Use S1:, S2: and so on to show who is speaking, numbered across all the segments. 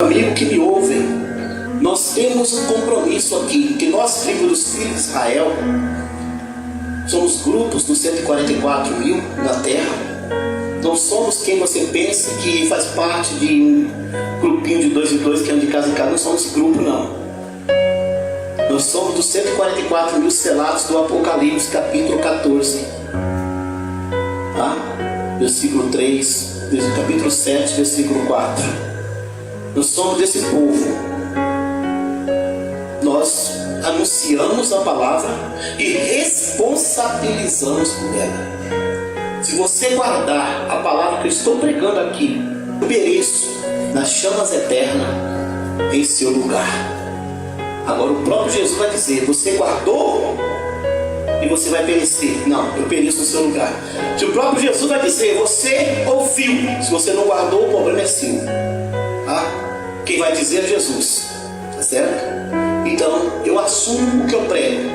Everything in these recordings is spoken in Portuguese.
S1: Amigo que me ouvem, nós temos um compromisso aqui, que nós, tribo dos filhos de Israel, somos grupos dos 144 mil na terra. Não somos quem você pensa que faz parte de um grupinho de 2 em 2 que anda de casa em casa. Não somos esse grupo, não. Nós somos dos 144 mil selados do Apocalipse, capítulo 14, versículo 3, capítulo 7, versículo 4. Nós somos desse povo. Nós anunciamos a palavra e responsabilizamos por ela. Se você guardar a palavra que eu estou pregando aqui, eu pereço nas chamas eternas em seu lugar. Agora o próprio Jesus vai dizer: você guardou e você vai perecer. Não, eu pereço no seu lugar. Se o próprio Jesus vai dizer: você ouviu, se você não guardou, o problema é seu. Quem vai dizer é Jesus, tá certo? Então eu assumo o que eu prego.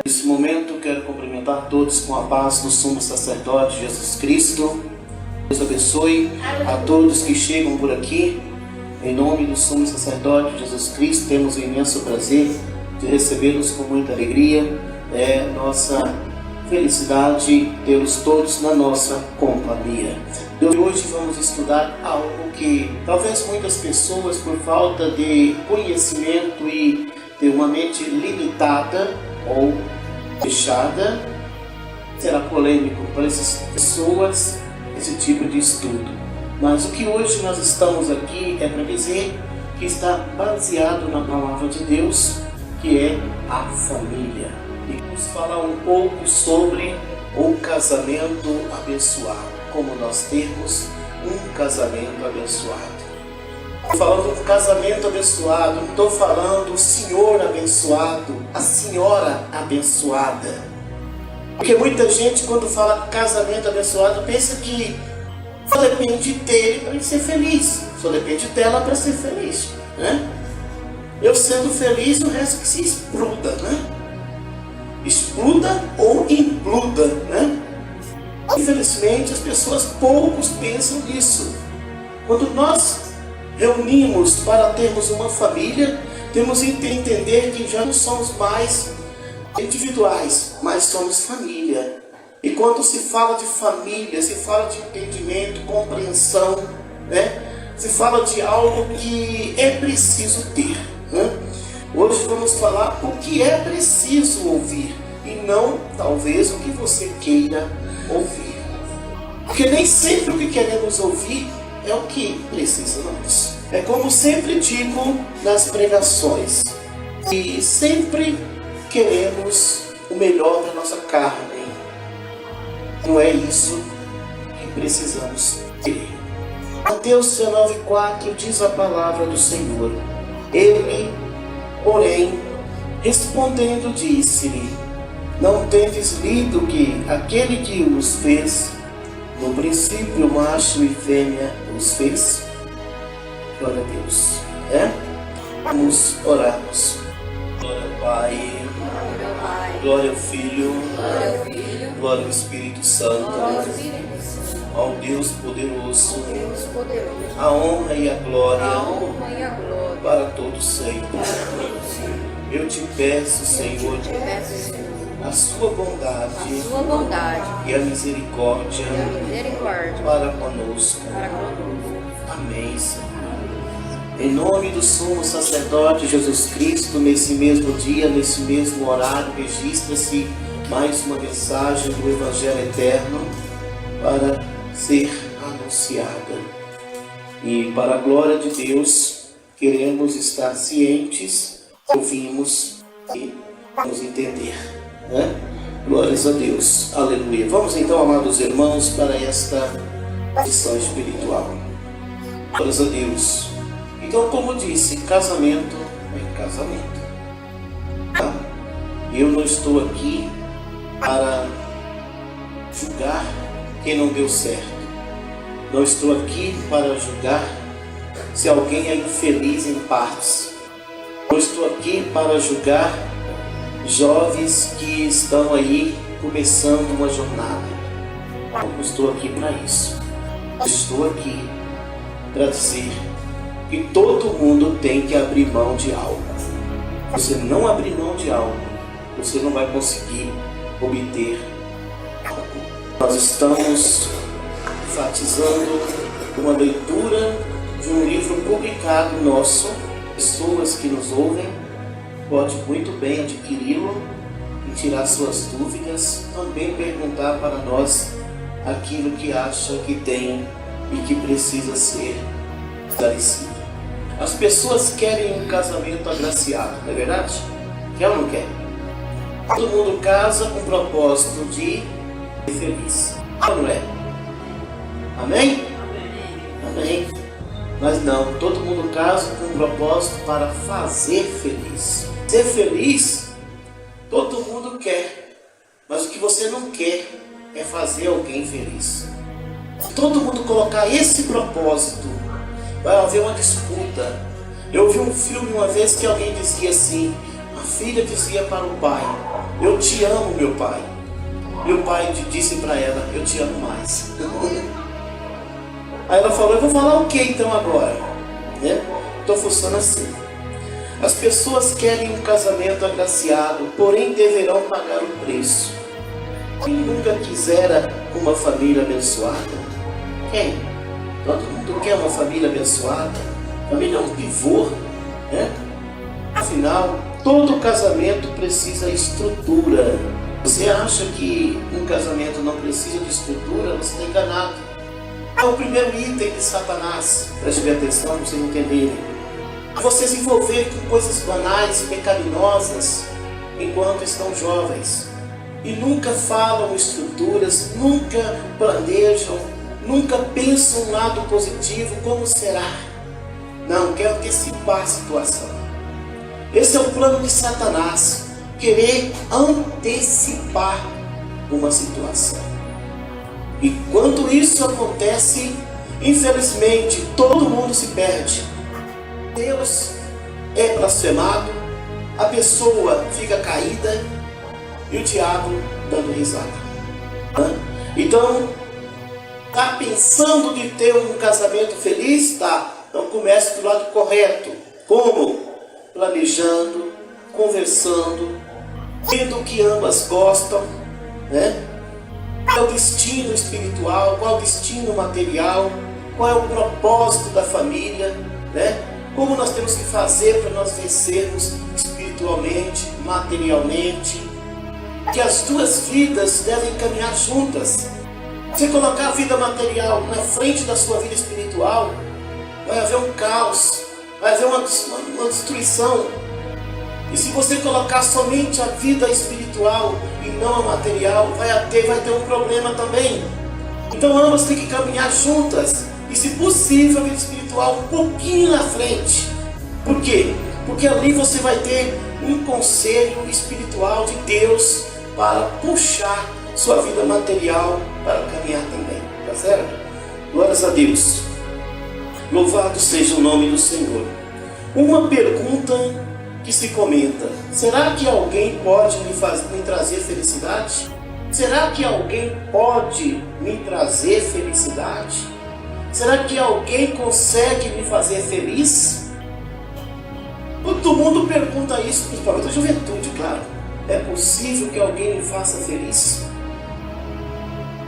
S1: Nesse momento quero cumprimentar todos com a paz do sumo sacerdote Jesus Cristo. Deus abençoe a todos que chegam por aqui. Em nome do sumo sacerdote Jesus Cristo, temos o imenso prazer de recebê-los com muita alegria. É nossa felicidade tê-los todos na nossa companhia. Hoje vamos estudar algo que talvez muitas pessoas, por falta de conhecimento e ter uma mente limitada ou fechada, será polêmico para essas pessoas esse tipo de estudo. Mas o que hoje nós estamos aqui é para dizer que está baseado na palavra de Deus, que é a família. E vamos falar um pouco sobre o casamento abençoado. Como nós temos um casamento abençoado. Estou falando do casamento abençoado, não estou falando o senhor abençoado, a senhora abençoada. Porque muita gente, quando fala casamento abençoado, pensa que só depende dele para ele ser feliz, só depende dela para ser feliz, né? Eu sendo feliz, o resto que se exploda, né? Exploda ou imploda, né? Infelizmente, as pessoas poucos pensam nisso. Quando nós reunimos para termos uma família, temos que entender que já não somos mais individuais, mas somos família. E quando se fala de família, se fala de entendimento, compreensão, né? Se fala de algo que é preciso ter, né? Hoje vamos falar o que é preciso ouvir e não, talvez, o que você queira ouvir. Porque nem sempre o que queremos ouvir é o que precisamos. É como sempre digo nas pregações, e sempre queremos o melhor da nossa carne. Não é isso que precisamos ter. Mateus 19,4 diz a palavra do Senhor. Ele, porém, respondendo, disse-lhe: não tendes lido que aquele que os fez, no princípio macho e fêmea os fez? Glória a Deus. Vamos orarmos. Glória ao Pai, glória ao Filho, glória ao Espírito Santo, ao Deus poderoso, a honra e a glória para todos sempre. Eu te peço, Senhor, a sua bondade e a misericórdia para conosco. Amém, Senhor. Em nome do sumo sacerdote Jesus Cristo, nesse mesmo dia, nesse mesmo horário, registra-se mais uma mensagem do Evangelho Eterno para ser anunciada. E para a glória de Deus, queremos estar cientes, ouvimos e vamos entender, né? Glórias a Deus, aleluia. Vamos então, amados irmãos, para esta lição espiritual. Glórias a Deus. Então, como disse, casamento é casamento. Eu não estou aqui para julgar quem não deu certo. Não estou aqui para julgar se alguém é infeliz em partes. Não estou aqui para julgar jovens que estão aí começando uma jornada. Eu estou aqui para isso. Eu estou aqui para dizer que todo mundo tem que abrir mão de algo. Se você não abrir mão de algo, você não vai conseguir obter algo. Nós estamos enfatizando uma leitura de um livro publicado nosso. Pessoas que nos ouvem podem muito bem adquiri-lo e tirar suas dúvidas, também perguntar para nós aquilo que acha que tem e que precisa ser esclarecido. As pessoas querem um casamento agraciado, não é verdade? Quer ou não quer? Todo mundo casa com o propósito de ser feliz, não é? Amém? Amém. Mas não, todo mundo casa com um propósito para fazer feliz. Ser feliz, todo mundo quer, mas o que você não quer é fazer alguém feliz. Se todo mundo colocar esse propósito, vai haver uma disputa. Eu vi um filme uma vez que alguém dizia assim, a filha dizia para o pai, eu te amo, meu pai. E o pai disse para ela, eu te amo mais. Aí ela falou, eu vou falar o que então agora? Então funciona assim. As pessoas querem um casamento agraciado, porém deverão pagar o preço. Quem nunca quisera uma família abençoada? Quem? Todo mundo quer uma família abençoada. Família é um pivô, né? Afinal, todo casamento precisa de estrutura. Você acha que um casamento não precisa de estrutura? Você está enganado. É o primeiro item de Satanás. Preste bem atenção para vocês entenderem. Você se envolver com coisas banais, pecaminosas, enquanto estão jovens. E nunca falam estruturas, nunca planejam, nunca pensam um lado positivo, como será? Não, quer antecipar a situação. Esse é o plano de Satanás, querer antecipar uma situação. E quando isso acontece, infelizmente, todo mundo se perde. Deus é blasfemado, a pessoa fica caída e o diabo dando risada. Então, está pensando de ter um casamento feliz? Tá. Então comece do lado correto. Como? Planejando, conversando, vendo o que ambas gostam, né? Qual é o destino espiritual, qual é o destino material, qual é o propósito da família, né? Como nós temos que fazer para nós vencermos espiritualmente, materialmente. Que as duas vidas devem caminhar juntas. Você colocar a vida material na frente da sua vida espiritual, vai haver um caos, vai haver uma destruição. E se você colocar somente a vida espiritual e não a material, vai ter um problema também. Então ambas têm que caminhar juntas. E se possível, a vida espiritual um pouquinho na frente. Por quê? Porque ali você vai ter um conselho espiritual de Deus para puxar sua vida material para caminhar também. Tá certo? Glórias a Deus. Louvado seja o nome do Senhor. Uma pergunta que se comenta: será que alguém pode me trazer felicidade? Será que alguém pode me trazer felicidade? Será que alguém consegue me fazer feliz? Todo mundo pergunta isso, principalmente a juventude, claro. É possível que alguém me faça feliz?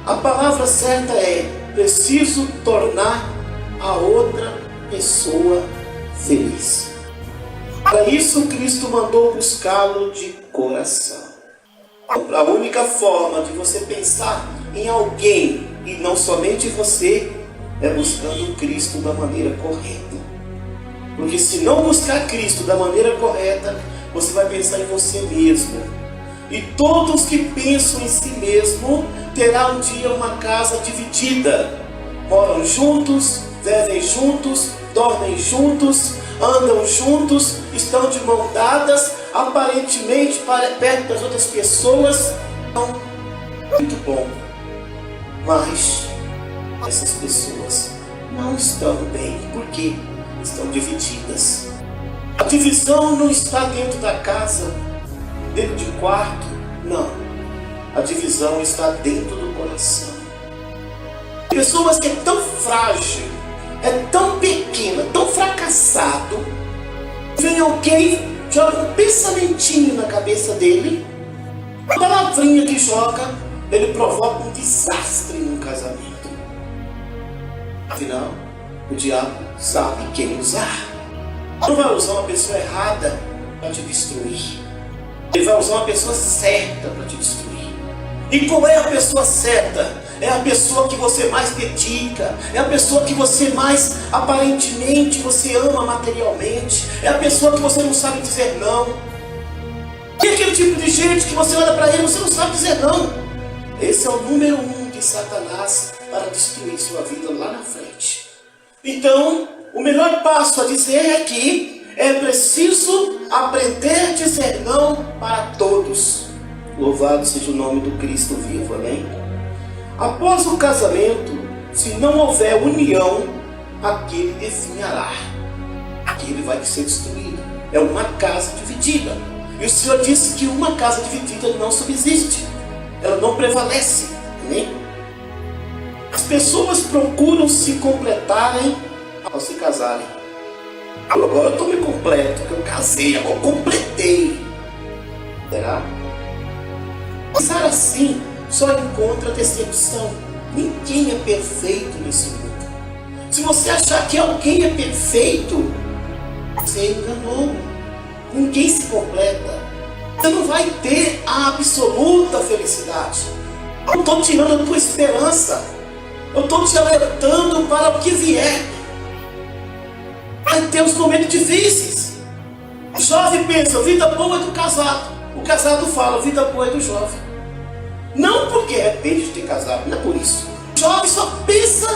S1: A palavra certa é: preciso tornar a outra pessoa feliz. Para isso, Cristo mandou buscá-lo de coração. A única forma de você pensar em alguém e não somente você é buscando Cristo da maneira correta. Porque se não buscar Cristo da maneira correta, você vai pensar em você mesmo. E todos que pensam em si mesmo terá um dia uma casa dividida. Moram juntos, vivem juntos, dormem juntos, andam juntos, estão de mão dadas, aparentemente perto das outras pessoas. Então, muito bom. Mas essas pessoas não estão bem. Por quê? Estão divididas. A divisão não está dentro da casa, dentro de quarto. Não. A divisão está dentro do coração. Pessoas que é tão frágil, é tão pequena, tão fracassado, vem alguém, joga um pensamentinho na cabeça dele, a palavrinha que joga, ele provoca um desastre no casamento. Afinal, o diabo sabe quem usar. Não vai usar uma pessoa errada para te destruir. Ele vai usar uma pessoa certa para te destruir. E qual é a pessoa certa? É a pessoa que você mais dedica, é a pessoa que você mais aparentemente você ama materialmente, é a pessoa que você não sabe dizer não. E aquele tipo de gente que você olha para ele e você não sabe dizer não. Esse é o número 1 de Satanás para destruir sua vida lá na frente. Então, o melhor passo a dizer é que é preciso aprender a dizer não para todos. Louvado seja o nome do Cristo vivo, amém? Após o casamento, se não houver união, aquele definhará. Aquele vai ser destruído. É uma casa dividida. E o Senhor disse que uma casa dividida não subsiste. Ela não prevalece. Amém? As pessoas procuram se completarem ao se casarem. Agora eu estou me completo, porque eu casei, agora eu completei. Será? Pensar assim só encontra decepção. Ninguém é perfeito nesse mundo. Se você achar que alguém é perfeito, você enganou. Ninguém se completa. Você não vai ter a absoluta felicidade. Eu estou tirando a tua esperança. Eu estou te alertando para o que vier. Vai ter os momentos difíceis. O jovem pensa, a vida boa é do casado. O casado fala, a vida boa é do jovem. Não porque arrepende de ter casado, não é por isso. O jovem só pensa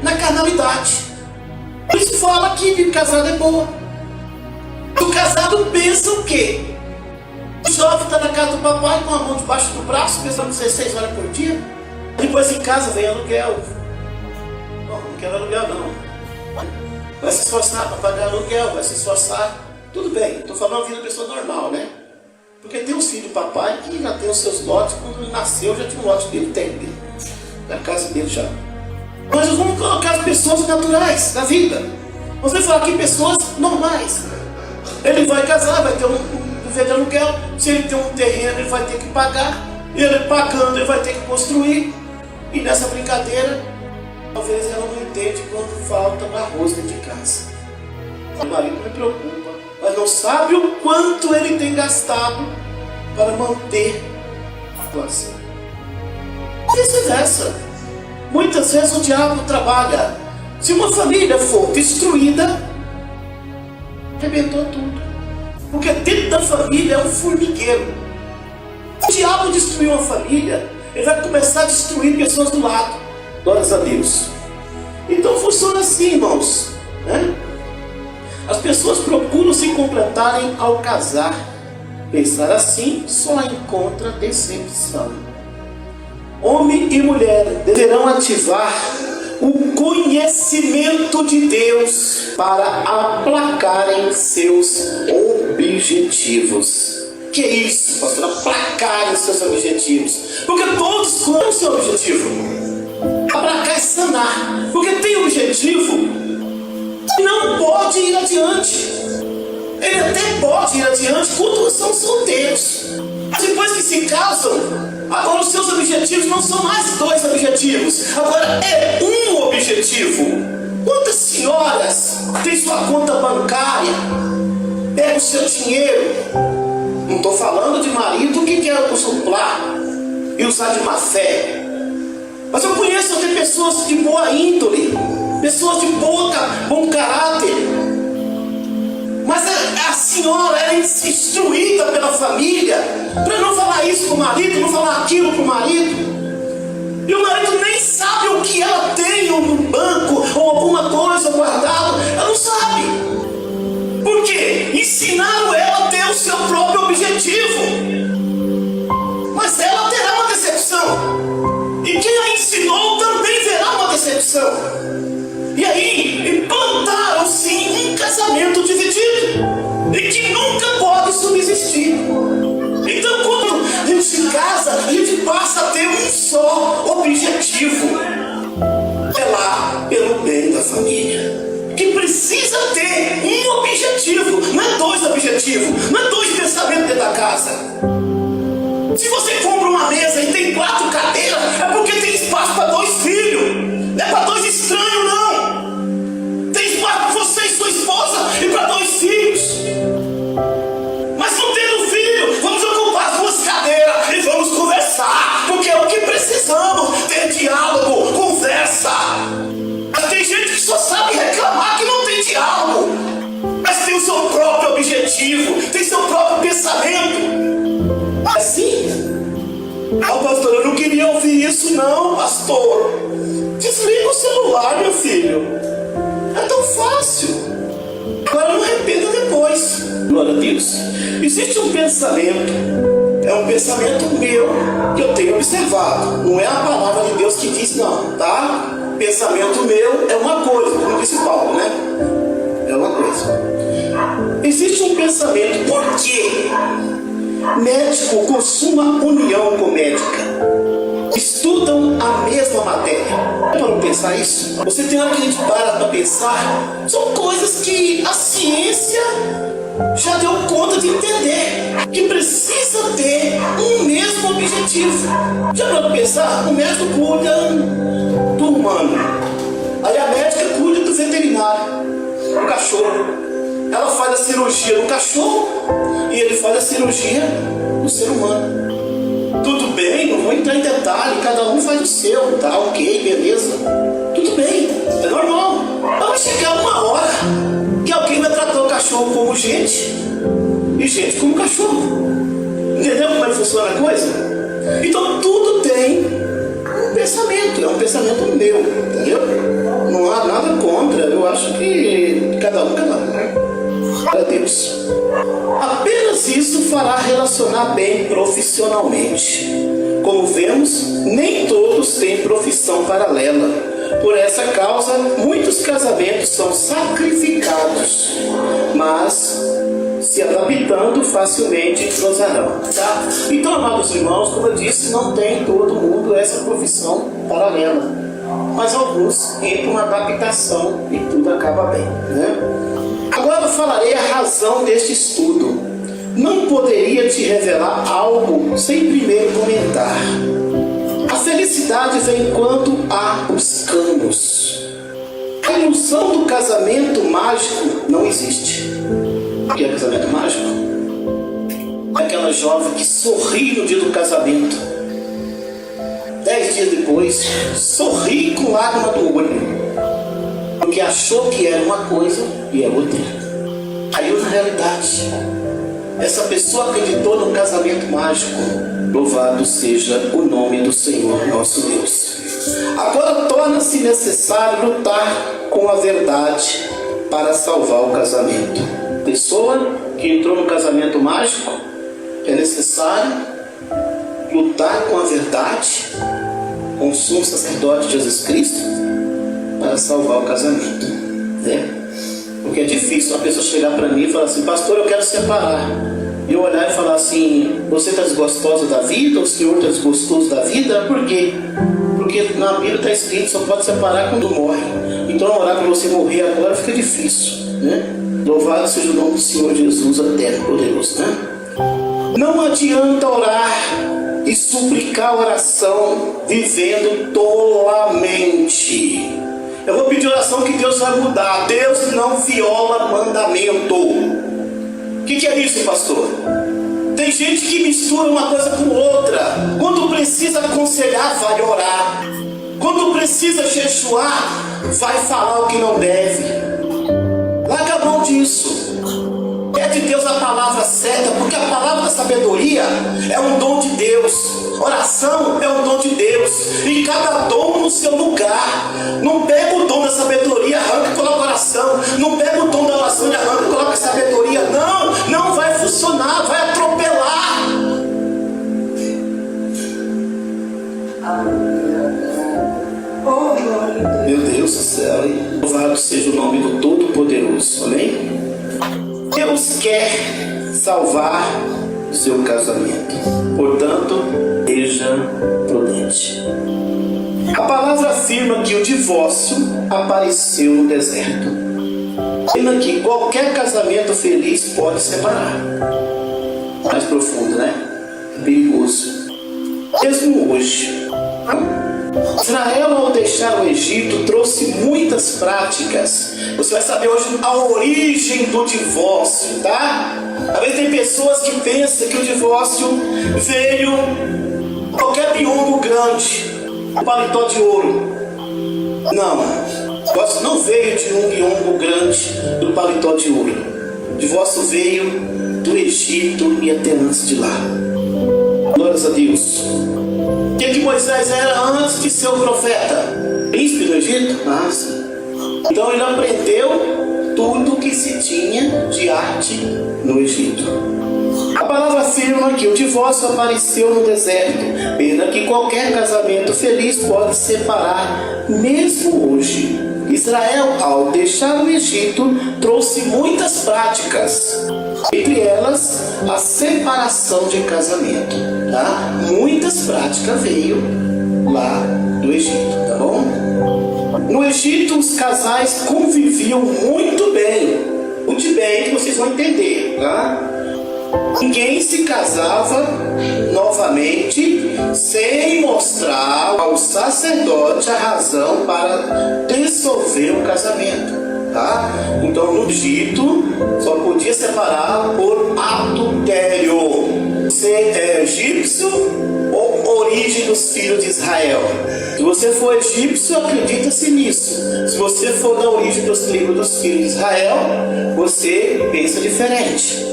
S1: na carnalidade. Por isso fala que de casado é boa. O casado pensa o quê? O jovem está na casa do papai com a mão debaixo do braço, pensando 16 horas por dia. Depois em casa vem aluguel. Não quero aluguel não. Vai se esforçar para pagar aluguel, vai se esforçar. Tudo bem, estou falando a vida da pessoa normal, né? Porque tem um filho do papai que já tem os seus lotes, quando ele nasceu já tinha um lote dele, tem dele. Na casa dele já. Mas nós vamos colocar as pessoas naturais na vida. Nós vamos falar aqui pessoas normais. Ele vai casar, vai ter um viver de aluguel. Se ele tem um terreno, ele vai ter que pagar. E ele pagando, ele vai ter que construir. E nessa brincadeira, talvez ela não entende quando falta arroz dentro de casa. O marido não me preocupa, mas não sabe o quanto ele tem gastado para manter a situação. Vice-versa. Muitas vezes o diabo trabalha. Se uma família for destruída, arrebentou tudo. Porque dentro da família é um formigueiro. Se o diabo destruir uma família, ele vai começar a destruir pessoas do lado. Glórias a Deus. Então funciona assim, irmãos, né? As pessoas procuram se completarem ao casar. Pensar assim só encontra decepção. Homem e mulher deverão ativar o conhecimento de Deus para aplacarem seus objetivos. Que é isso, pastor? Aplacarem seus objetivos. Porque todos conhecem o seu objetivo. Aplacar é sanar. Porque tem objetivo e não pode ir adiante. Ele até pode ir adiante quando são solteiros. Mas depois que se casam, agora os seus objetivos não são mais 2 objetivos. Agora é um objetivo. Quantas senhoras têm sua conta bancária, pega o seu dinheiro? Não estou falando de marido que quer usufruir e usar de má fé. Mas eu conheço até pessoas de boa índole, pessoas de bom caráter. Mas a senhora era instruída pela família para não falar isso para o marido, não falar aquilo para o marido. E o marido nem sabe o que ela tem no banco ou alguma coisa guardada. Ela não sabe. Por quê? Ensinaram ela a ter o seu próprio objetivo. Mas ela terá uma decepção. E quem a ensinou também verá uma decepção. E aí, implantaram-se em um casamento dividido. E que nunca pode subsistir. Então, quando a gente se casa, a gente passa a ter um só objetivo. precisa ter um objetivo, não é dois objetivos, não é dois pensamentos dentro da casa. Se você compra uma mesa e tem 4 cadeiras, é porque tem espaço para 2 filhos, não é para 2 estranhos, não. Tem espaço para você e sua esposa e para 2 filhos. Mas não tendo filho, vamos ocupar as 2 cadeiras e vamos conversar, porque é o que precisamos, ter diálogo, conversa. Mas tem gente que só sabe reclamar que não tem diálogo, mas tem o seu próprio objetivo, tem seu próprio pensamento. Assim? Ah, pastor, eu não queria ouvir isso não, pastor. Desliga o celular, meu filho. É tão fácil. Agora não arrependa depois. Glória a Deus. Existe um pensamento, é um pensamento meu que eu tenho observado. Não é a palavra de Deus que diz não, tá? Pensamento meu é uma coisa, como disse Paulo, né? É uma coisa. Existe um pensamento, por quê? Médico consuma união com médica. Estudam a mesma matéria. Para não pensar isso? Você tem hora que a gente para pensar. São coisas que a ciência já deu conta de entender. Que precisa ter um mesmo objetivo. Já para pensar? O médico cuida do humano. Aí a médica cuida do veterinário, do cachorro. Ela faz a cirurgia no cachorro e ele faz a cirurgia no ser humano. Tudo bem, não vou entrar em detalhe, cada um faz o seu, tá ok, beleza. Tudo bem, é normal. Mas vai chegar uma hora que alguém vai tratar o cachorro como gente e gente como cachorro. Entendeu como é que funciona a coisa? Então tudo tem um pensamento, é um pensamento meu, entendeu? Não há nada contra, eu acho que cada um, né? Para Deus. Apenas isso fará relacionar bem profissionalmente. Como vemos, nem todos têm profissão paralela. Por essa causa, muitos casamentos são sacrificados, mas se adaptando facilmente entrosarão, tá? Então, amados irmãos, como eu disse, não tem todo mundo essa profissão paralela, mas alguns entram na adaptação e tudo acaba bem, né? Agora eu falarei a razão deste estudo. Não poderia te revelar algo sem primeiro comentar. A felicidade vem quando a buscamos. A ilusão do casamento mágico não existe. O que é casamento mágico? É aquela jovem que sorri no dia do casamento. 10 dias depois, sorri com lágrima do olho. Porque achou que era uma coisa e é outra. Caiu na realidade. Essa pessoa acreditou no casamento mágico. Louvado seja o nome do Senhor nosso Deus. Agora torna-se necessário lutar com a verdade para salvar o casamento. Pessoa que entrou no casamento mágico, é necessário lutar com a verdade, com o sumo sacerdote Jesus Cristo, para salvar o casamento, né? Porque é difícil uma pessoa chegar para mim e falar assim: pastor, eu quero separar. E eu olhar e falar assim: você está desgostosa da vida? O senhor está desgostoso da vida? Por quê? Porque na Bíblia está escrito: só pode separar quando morre. Então orar para você morrer agora fica difícil, né? Louvado seja o nome do Senhor Jesus, eterno poderoso, né? Não adianta orar e suplicar oração vivendo tolamente. Eu vou pedir oração que Deus vai mudar. Deus não viola mandamento. O que é isso, pastor? Tem gente que mistura uma coisa com outra. Quando precisa aconselhar, vai orar. Quando precisa jejuar, vai falar o que não deve. Larga a mão disso. Pede a Deus a palavra certa, porque a palavra da sabedoria é um dom de Deus. Oração é um dom de Deus. E cada dom no seu lugar. Não pega o dom da sabedoria, arranca e coloca oração. Não pega o dom da oração e arranca e coloca sabedoria. Não vai funcionar, vai atropelar. Meu Deus do céu, hein? Louvado seja o nome do Todo-Poderoso, amém? Deus quer salvar o seu casamento, portanto, seja prudente. A palavra afirma que o divórcio apareceu no deserto. Lembra que qualquer casamento feliz pode separar. Mais profundo, né? É perigoso. Mesmo hoje, Israel, ao deixar o Egito, trouxe muitas práticas. Você vai saber hoje a origem do divórcio, tá? Às vezes tem pessoas que pensam que o divórcio veio qualquer biombo grande, um paletó de ouro. Não, o divórcio não veio de um biombo grande do paletó de ouro. O divórcio veio do Egito e até antes de lá. Glórias a Deus. O que Moisés era antes de ser o profeta? Príncipe do Egito? Ah, sim. Então ele aprendeu tudo que se tinha de arte no Egito. A palavra afirma que o divórcio apareceu no deserto, pena que qualquer casamento feliz pode separar, mesmo hoje. Israel, ao deixar o Egito, trouxe muitas práticas, entre elas a separação de casamento, tá? Muitas práticas veio lá do Egito, tá bom? No Egito, os casais conviviam muito bem que vocês vão entender, tá? Ninguém se casava novamente sem mostrar ao sacerdote a razão para dissolver o casamento, tá? Então no Egito só podia separar por adultério. Você é egípcio ou origem dos filhos de Israel? Se você for egípcio, acredita-se nisso. Se você for da origem dos tribos dos filhos de Israel, você pensa diferente.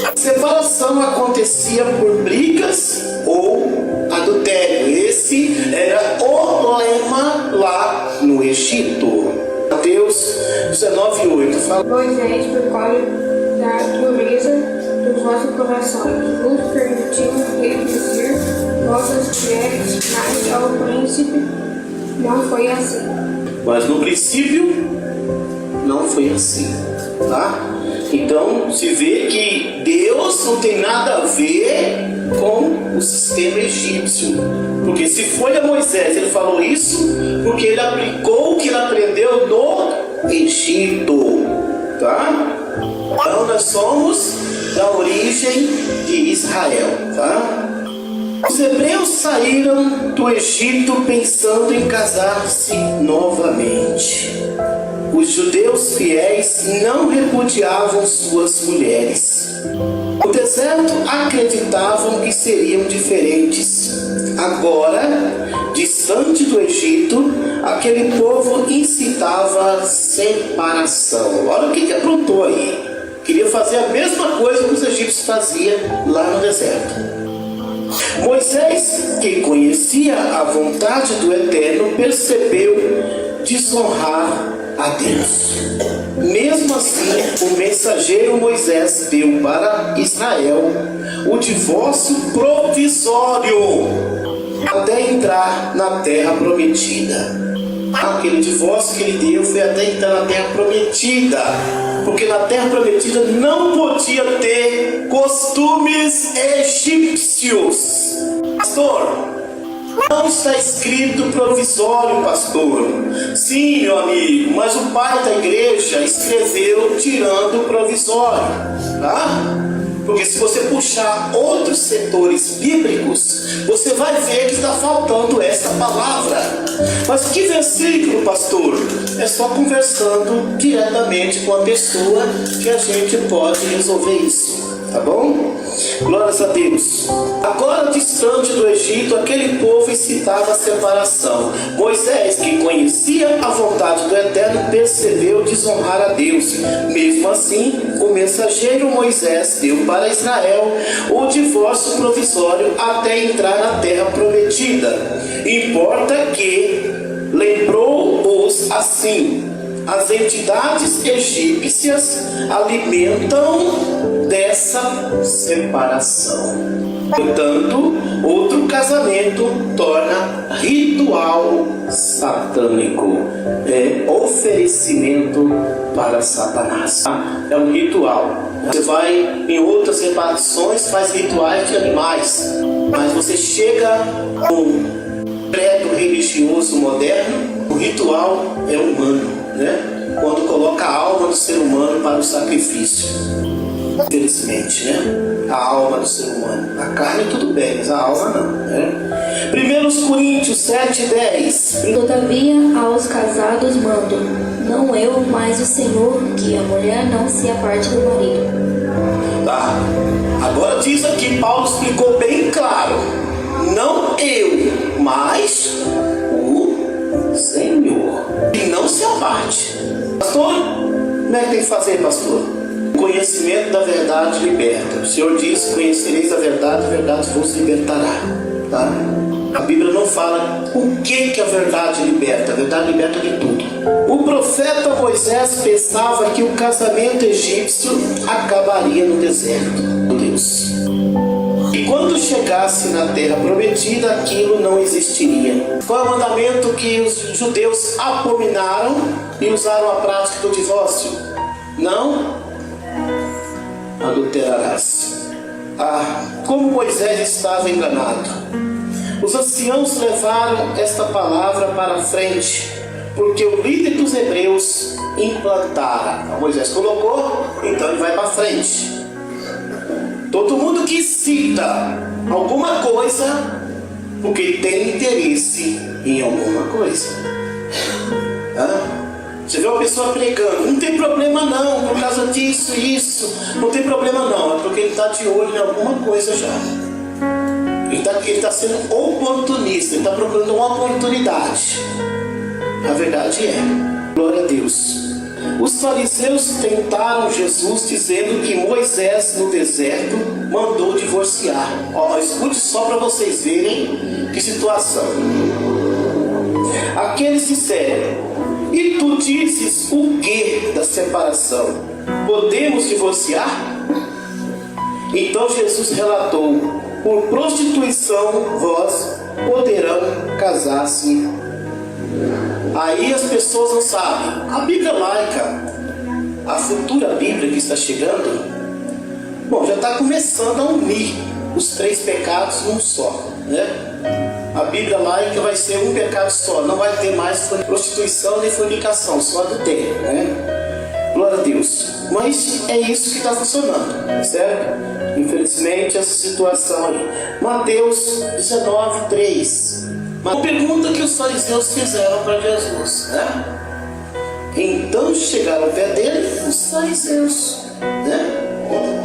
S1: A separação acontecia por brigas ou adultério. Esse era o lema lá no Egito. Mateus 19:8 fala:
S2: Moisés, por causa da dureza dos vossos corações, vos permitiu reduzir vossas mulheres, mas ao princípio não foi assim.
S1: Mas no princípio não foi assim, tá? Então se vê que Deus não tem nada a ver com o sistema egípcio. Porque se foi a Moisés, ele falou isso porque ele aplicou o que ele aprendeu no Egito, tá? Então nós somos da origem de Israel, tá? Os hebreus saíram do Egito pensando em casar-se novamente. Os judeus fiéis não repudiavam suas mulheres. No deserto acreditavam que seriam diferentes. Agora, distante do Egito, aquele povo incitava a separação. Olha o que aprontou aí. Queria fazer a mesma coisa que os egípcios faziam lá no deserto. Moisés, que conhecia a vontade do Eterno, percebeu desonrar a Deus. Mesmo assim, o mensageiro Moisés deu para Israel o divórcio provisório até entrar na terra prometida. Aquele divórcio que ele deu foi até entrar na terra prometida, porque na terra prometida não podia ter costumes egípcios. Pastor, não está escrito provisório, pastor. Sim, meu amigo, mas o pai da igreja escreveu tirando o provisório, tá? Porque se você puxar outros setores bíblicos, você vai ver que está faltando essa palavra. Mas que versículo, pastor? É só conversando diretamente com a pessoa que a gente pode resolver isso, tá bom? Glórias a Deus. Agora, distante do Egito, aquele povo incitava a separação. Moisés, que conhecia a vontade do Eterno, percebeu desonrar a Deus. Mesmo assim, o mensageiro Moisés deu para Israel o divórcio provisório até entrar na terra prometida. Importa que lembrou-os assim: as entidades egípcias alimentam dessa separação. Portanto, outro casamento torna ritual satânico. É oferecimento para Satanás. É um ritual. Você vai em outras reparações, faz rituais de animais, mas você chega com credo religioso moderno, o ritual é humano, né? Quando coloca a alma do ser humano para o sacrifício. Infelizmente, né? A alma do ser humano. A carne tudo bem, mas a alma não, né? 1 Coríntios 7:10.
S3: Todavia aos casados mando, não eu, mas o Senhor, que a mulher não se aparte do marido.
S1: Tá? Agora diz aqui, Paulo explicou bem claro. Não eu, mas o Senhor. E não se aparte. Pastor, como é que tem que fazer, pastor? Conhecimento da verdade liberta. O Senhor diz: conhecereis a verdade vos libertará. Tá? A Bíblia não fala o que a verdade liberta. A verdade liberta de tudo. O profeta Moisés pensava que o casamento egípcio acabaria no deserto. Meu Deus. E quando chegasse na terra prometida, aquilo não existiria. Qual é o mandamento que os judeus abominaram e usaram a prática do divórcio? Não adulterarás. Como Moisés estava enganado. Os anciãos levaram esta palavra para frente, porque o líder dos hebreus implantara. Moisés colocou, então ele vai para frente. Todo mundo que cita alguma coisa, porque tem interesse em alguma coisa. Você vê uma pessoa pregando, não tem problema não, por causa disso e isso, não tem problema não, é porque ele está de olho em alguma coisa já. Ele está sendo oportunista, ele está procurando uma oportunidade. A verdade é, glória a Deus. Os fariseus tentaram Jesus dizendo que Moisés no deserto mandou divorciar. Escute só para vocês verem que situação. Aqueles disseram: e tu dizes o que da separação? Podemos divorciar? Então Jesus relatou: por prostituição vós poderão casar-se. Aí as pessoas não sabem. A Bíblia laica, a futura Bíblia que está chegando, já está começando a unir os 3 pecados num só, né? A Bíblia laica vai ser um pecado só, não vai ter mais prostituição nem fornicação, só adultério, né? Glória a Deus. Mas é isso que está funcionando, certo? Infelizmente, essa situação aí. Mateus 19:3. Uma pergunta que os fariseus fizeram para Jesus, né? Então chegaram ao pé dele os fariseus, né?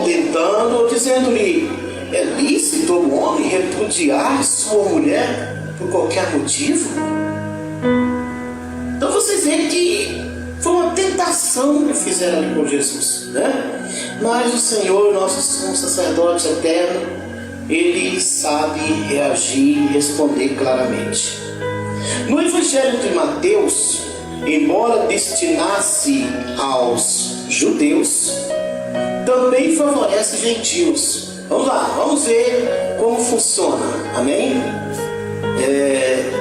S1: Tentando, dizendo-lhe: é lícito o homem repudiar sua mulher por qualquer motivo? Então vocês veem que foi uma tentação que fizeram ali com Jesus, né? Mas o Senhor, nosso sumo sacerdote eterno, ele sabe reagir e responder claramente. No Evangelho de Mateus, embora destinasse aos judeus, também favorece gentios. Vamos lá, vamos ver como funciona. Amém?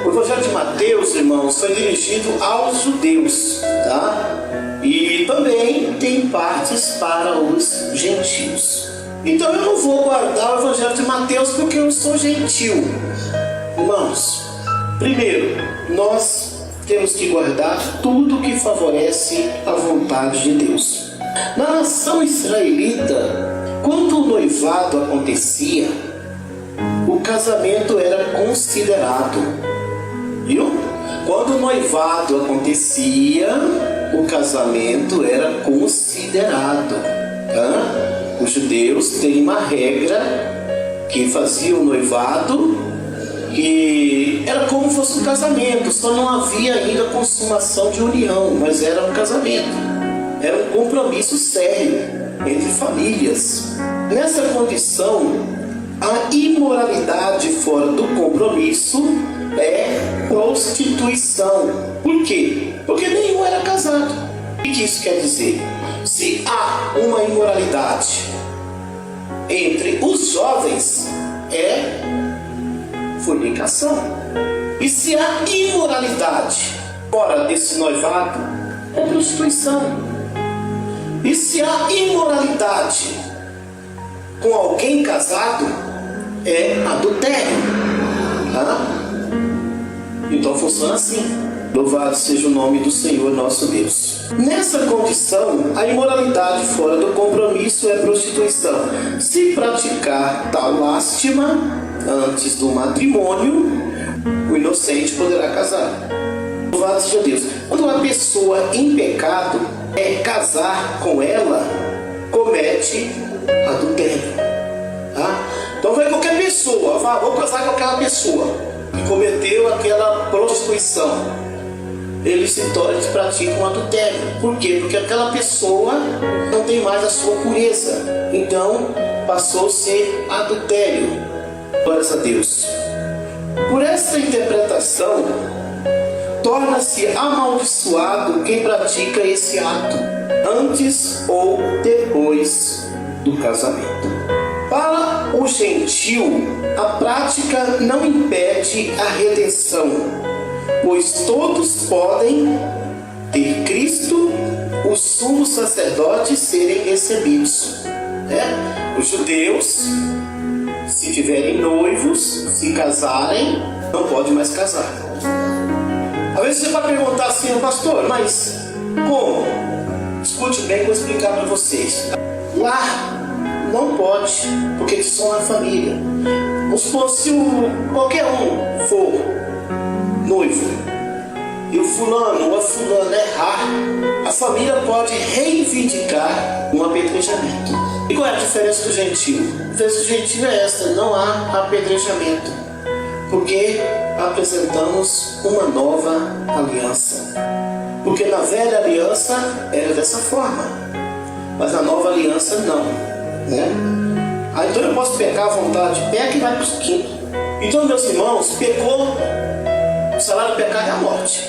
S1: O Evangelho de Mateus, irmãos, foi dirigido aos judeus, tá? E também tem partes para os gentios. Então eu não vou guardar o Evangelho de Mateus porque eu sou gentil. Irmãos, primeiro, nós temos que guardar tudo que favorece a vontade de Deus. Na nação israelita, quando o noivado acontecia, o casamento era considerado. Viu? Quando o noivado acontecia, o casamento era considerado. Os judeus têm uma regra que fazia o noivado, que era como se fosse um casamento, só não havia ainda consumação de união, mas era um casamento, era um compromisso sério entre famílias. Nessa condição, a imoralidade fora do compromisso é prostituição. Por quê? Porque nenhum era casado. O que isso quer dizer? Se há uma imoralidade entre os jovens, é fornicação. E se há imoralidade fora desse noivado, é prostituição. E se há imoralidade com alguém casado, é adultério. Então funciona assim. Louvado seja o nome do Senhor nosso Deus. Nessa condição, a imoralidade fora do compromisso é prostituição. Se praticar tal lástima antes do matrimônio, o inocente poderá casar. Louvado seja Deus. Quando uma pessoa em pecado casar com ela, comete adultério. Tá? Então vai qualquer pessoa, vou casar com aquela pessoa que cometeu aquela prostituição. Eles praticam adultério. Por quê? Porque aquela pessoa não tem mais a sua pureza. Então passou a ser adultério. Glórias a Deus. Por essa interpretação, torna-se amaldiçoado quem pratica esse ato antes ou depois do casamento. Para o gentil, a prática não impede a redenção, pois todos podem ter Cristo, o sumo sacerdote, serem recebidos. Os judeus, se tiverem noivos, se casarem, não podem mais casar. Às vezes você vai perguntar assim, pastor, mas como? Escute bem que eu vou explicar para vocês. Lá não pode, porque eles são uma família. Se qualquer um for noivo e o fulano ou a fulana errar, a família pode reivindicar um apedrejamento. E qual é a diferença do gentil? A diferença do gentil é esta: não há apedrejamento, porque apresentamos uma nova aliança. Porque na velha aliança era dessa forma, mas na nova aliança não, né? Então eu posso pecar à vontade, peca e vai para o quinto. Então, meus irmãos, pecou, o salário do pecado é a morte.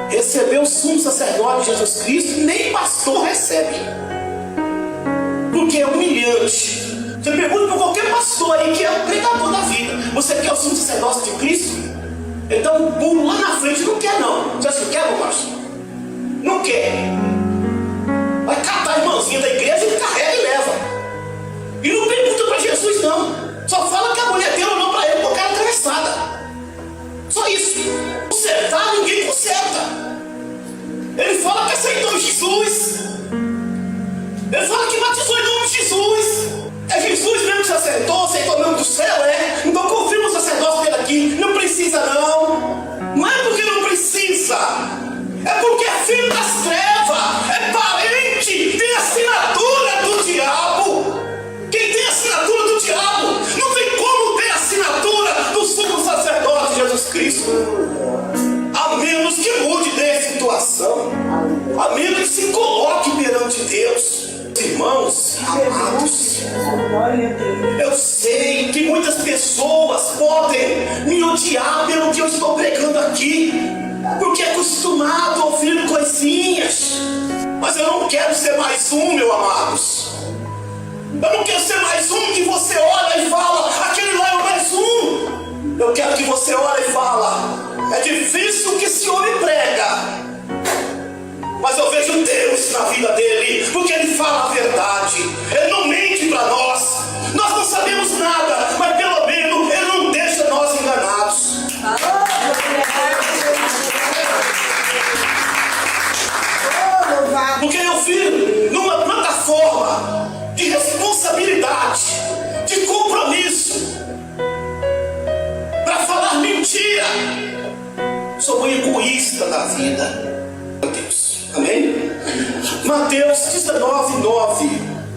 S1: Recebeu o sumo sacerdote Jesus Cristo, nem pastor recebe, porque é humilhante. Você pergunta para qualquer pastor aí que é o pregador da vida: você quer o sumo sacerdócio de Cristo? Então pulo lá na frente. Não quer não. Você acha que quer, meu pastor? Não quer. Vai catar a irmãzinha da igreja e carrega e leva. E não pergunta para Jesus não. Só fala que a mulher dele olhou para ele com a cara atravessada. Só isso. Consertar ninguém conserta. Ele fala que aceitou Jesus. Ele fala que batizou em nome de Jesus. É Jesus mesmo que se aceitou em nome do céu, é? Então confirma o sacerdócio dele aqui. Não precisa não. Não é porque não precisa, é porque é filho das trevas, é parente, tem assinatura do diabo. Quem tem assinatura do diabo não tem como ter assinatura do sumo sacerdote Jesus Cristo. A menos que mude de situação, a menos que se coloque perante Deus. Irmãos amados, eu sei que muitas pessoas podem me odiar pelo que eu estou pregando aqui, porque é acostumado a ouvir coisinhas. Mas eu não quero ser mais um, meus amados. Eu não quero ser mais um que você olha e fala: aquele lá é mais um. Eu quero que você olhe e fala: é difícil o que esse homem prega, mas eu vejo Deus na vida dele, porque ele fala a verdade. Ele não mente para nós. Nós não sabemos nada, mas pelo menos ele não deixa nós enganados. Porque eu vi numa plataforma de responsabilidade, de compromisso, para falar mentira. Sou um egoísta da vida. Amém? Mateus 19:9.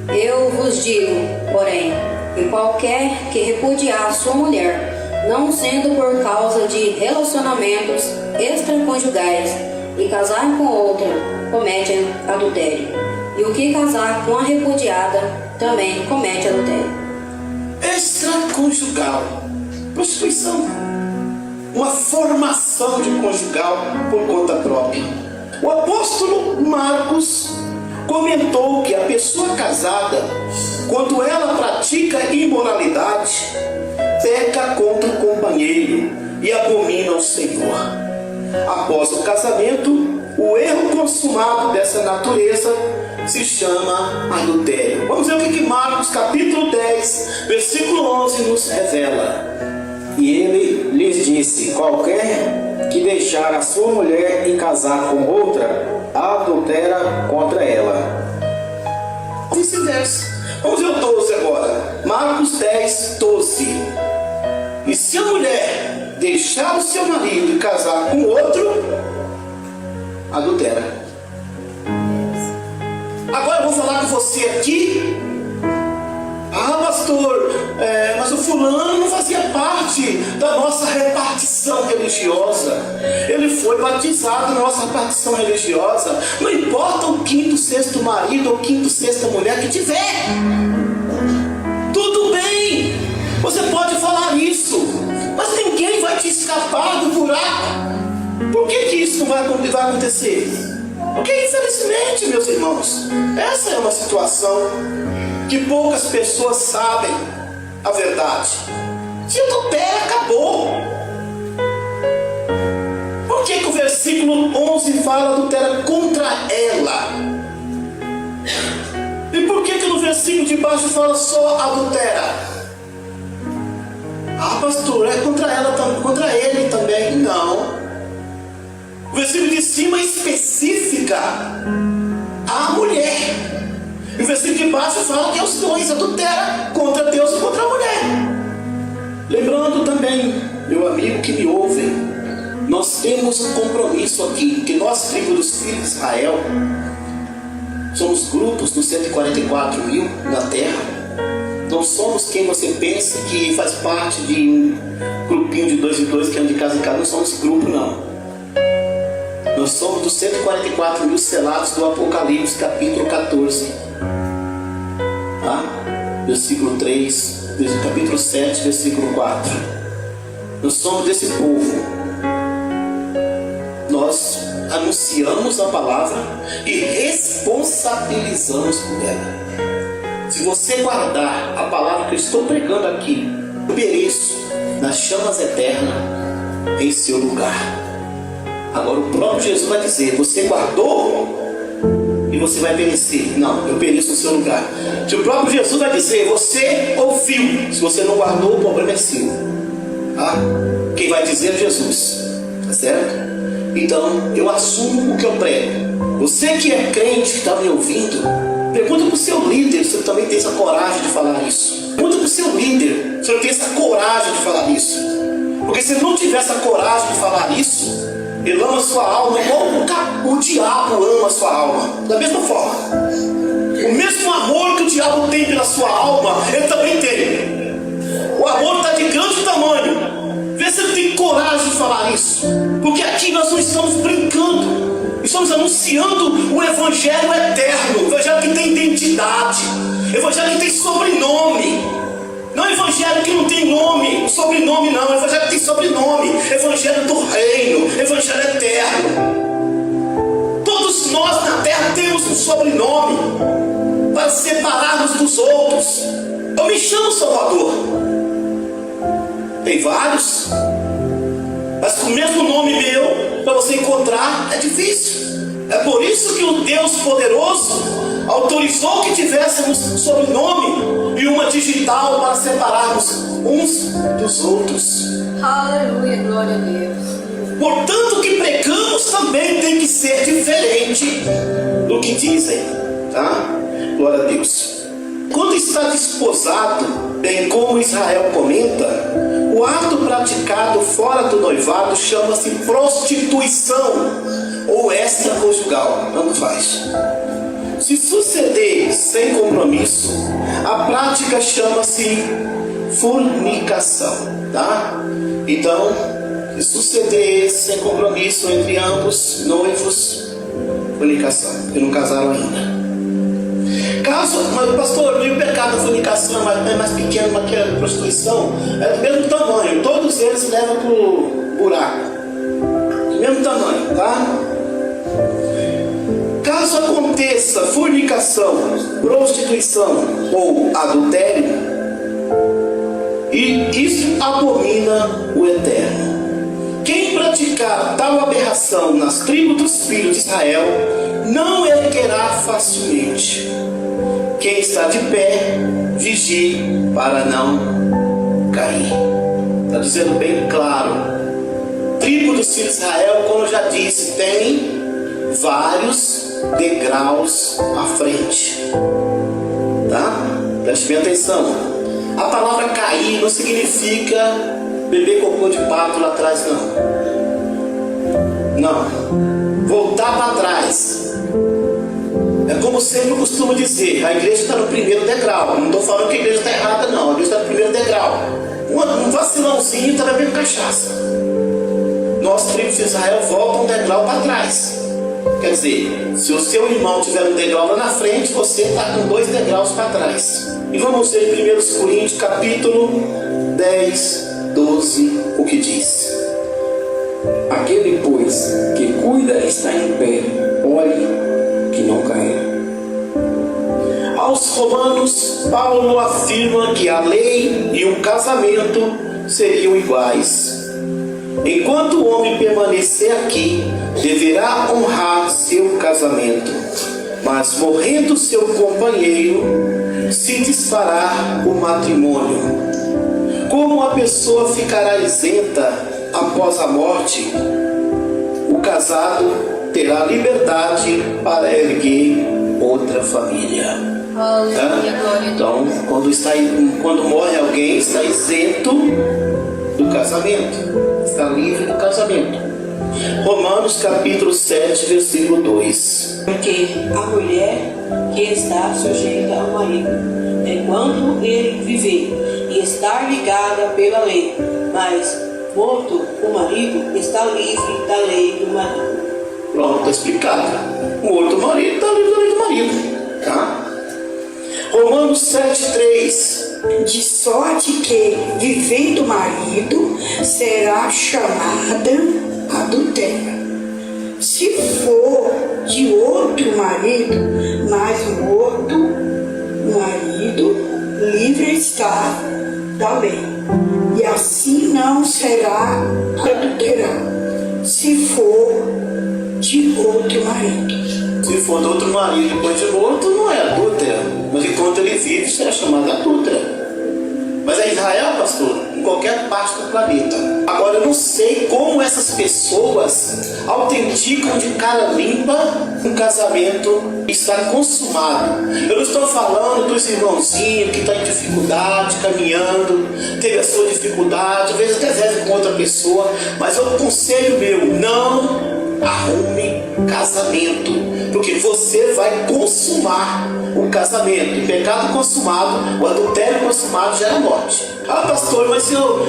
S4: Eu vos digo, porém, que qualquer que repudiar sua mulher, não sendo por causa de relacionamentos extraconjugais, e casar com outra, comete adultério. E o que casar com a repudiada, também comete adultério.
S1: Extraconjugal, prostituição, uma formação de conjugal por conta própria. O apóstolo Marcos comentou que a pessoa casada, quando ela pratica imoralidade, peca contra o companheiro e abomina o Senhor. Após o casamento, o erro consumado dessa natureza se chama adultério. Vamos ver o que Marcos capítulo 10, versículo 11 nos revela.
S5: E ele lhes disse: qualquer que deixar a sua mulher e casar com outra, adultera contra ela.
S1: Vice-versa. Vamos ver o 12 agora. Marcos 10, 12. E se a mulher deixar o seu marido e casar com outro, adultera. Agora eu vou falar com você aqui. Ah, pastor, mas o fulano não fazia parte da nossa repartição religiosa. Ele foi batizado na nossa repartição religiosa. Não importa o quinto, sexto marido ou quinto, sexta mulher que tiver. Tudo bem, você pode falar isso, mas ninguém vai te escapar do buraco. Por que isso não vai acontecer? Porque infelizmente, meus irmãos, essa é uma situação que poucas pessoas sabem a verdade. Se adultério acabou. Por que o versículo 11 fala adultério contra ela? E por que no versículo de baixo fala só adultera? Ah, pastor, é contra ela, contra ele também. Não. O versículo de cima especifica a mulher. E o versículo de baixo fala que é os dois, adultera contra Deus e contra a mulher. Lembrando também, meu amigo que me ouve, nós temos um compromisso aqui, que nós, tribo dos filhos de Israel, somos grupos dos 144 mil na terra. Não somos quem você pensa que faz parte de um grupinho de 2 em 2 que anda de casa em casa. Não somos grupo, não. Nós somos dos 144 mil selados do Apocalipse, capítulo 14. Tá? Versículo 3, capítulo 7, versículo 4. Nós somos desse povo. Nós anunciamos a palavra e responsabilizamos por ela. Se você guardar a palavra que eu estou pregando aqui, eu pereço nas chamas eternas em seu lugar. Agora o próprio Jesus vai dizer: você guardou e você vai perecer. Não, eu pereço no seu lugar. Se o próprio Jesus vai dizer: você ouviu, se você não guardou, o problema é seu. Tá? Quem vai dizer é Jesus. Tá certo? Então eu assumo o que eu prego. Você que é crente, que está me ouvindo, pergunta para o seu líder se ele também tem essa coragem de falar isso. Pergunta para o seu líder se ele tem essa coragem de falar isso. Porque se ele não tiver essa coragem de falar isso, ele ama a sua alma igual o diabo ama a sua alma. Da mesma forma. O mesmo amor que o diabo tem pela sua alma, ele também tem. O amor está de grande tamanho. Vê se ele tem coragem de falar isso. Porque aqui nós não estamos brincando. Estamos anunciando o Evangelho eterno. O Evangelho que tem identidade. O Evangelho que tem sobrenome. Não é evangelho que não tem nome, sobrenome não, é evangelho que tem sobrenome, evangelho do reino, evangelho eterno. Todos nós na terra temos um sobrenome para separar-nos dos outros. Eu me chamo Salvador. Tem vários, mas com o mesmo nome meu, para você encontrar, é difícil. É por isso que o Deus poderoso autorizou que tivéssemos sobrenome e uma digital para separarmos uns dos outros.
S4: Aleluia, glória a Deus.
S1: Portanto, o que pregamos também tem que ser diferente do que dizem, tá? Glória a Deus. Quando está desposado, bem como Israel comenta, o ato praticado fora do noivado chama-se prostituição ou extraconjugal, tanto faz. Se suceder sem compromisso, a prática chama-se fornicação, tá? Então, se suceder sem compromisso entre ambos noivos, fornicação, porque não casaram ainda. Caso, mas pastor, o pecado da fornicação é mais pequeno do que a prostituição, é do mesmo tamanho, todos eles levam para o buraco, do mesmo tamanho, tá? Caso aconteça fornicação, prostituição ou adultério, e isso abomina o Eterno. Quem praticar tal aberração nas tribos dos filhos de Israel não erguerá facilmente. Quem está de pé, vigie para não cair. Está dizendo bem claro. Tribo os filhos de Israel, como eu já disse, tem vários degraus à frente. Tá? Preste bem atenção. A palavra cair não significa beber cocô de pato lá atrás, não. Não. Voltar para trás. É como sempre eu costumo dizer, a igreja está no primeiro degrau. Não estou falando que a igreja está errada, não. A igreja está no primeiro degrau. Um vacilãozinho está bebendo cachaça. Nossos tribos de Israel voltam um degrau para trás. Quer dizer, se o seu irmão tiver um degrau lá na frente, você está com 2 degraus para trás. E vamos ver em 1 Coríntios capítulo 10, 12, o que diz.
S6: Aquele, pois, que cuida está em pé, olhe que não caia.
S1: Aos Romanos, Paulo afirma que a lei e o casamento seriam iguais. Enquanto o homem permanecer aqui, deverá honrar seu casamento, mas morrendo seu companheiro, se desfará o matrimônio. Como a pessoa ficará isenta após a morte, o casado terá liberdade para erguer outra família. Então, quando morre alguém, está isento do casamento, está livre do casamento. Romanos capítulo 7, versículo 2.
S7: Porque a mulher que está sujeita ao marido, enquanto ele viver, e está ligada pela lei, mas morto o marido, está livre da lei do marido.
S1: Pronto, está explicado. Morto o marido, está livre da lei do marido. Tá? Romanos 7, 3.
S8: De sorte que, vivendo o marido, será chamada adultéria. Se for de outro marido, mas morto o marido, livre está da lei. E assim não será adulterado, se for de outro marido.
S1: Se for de outro marido depois de morto, não é adúltera. Mas enquanto ele vive, será chamada adúltera. Mas é Israel, pastor, em qualquer parte do planeta. Agora, eu não sei como essas pessoas autenticam de cara limpa um casamento que está consumado. Eu não estou falando dos irmãozinhos que estão em dificuldade, caminhando, teve a sua dificuldade, às vezes até serve com outra pessoa, mas é um conselho meu: não arrume casamento, porque você vai consumar o casamento. O pecado consumado, o adultério consumado gera morte. Ah, pastor, mas eu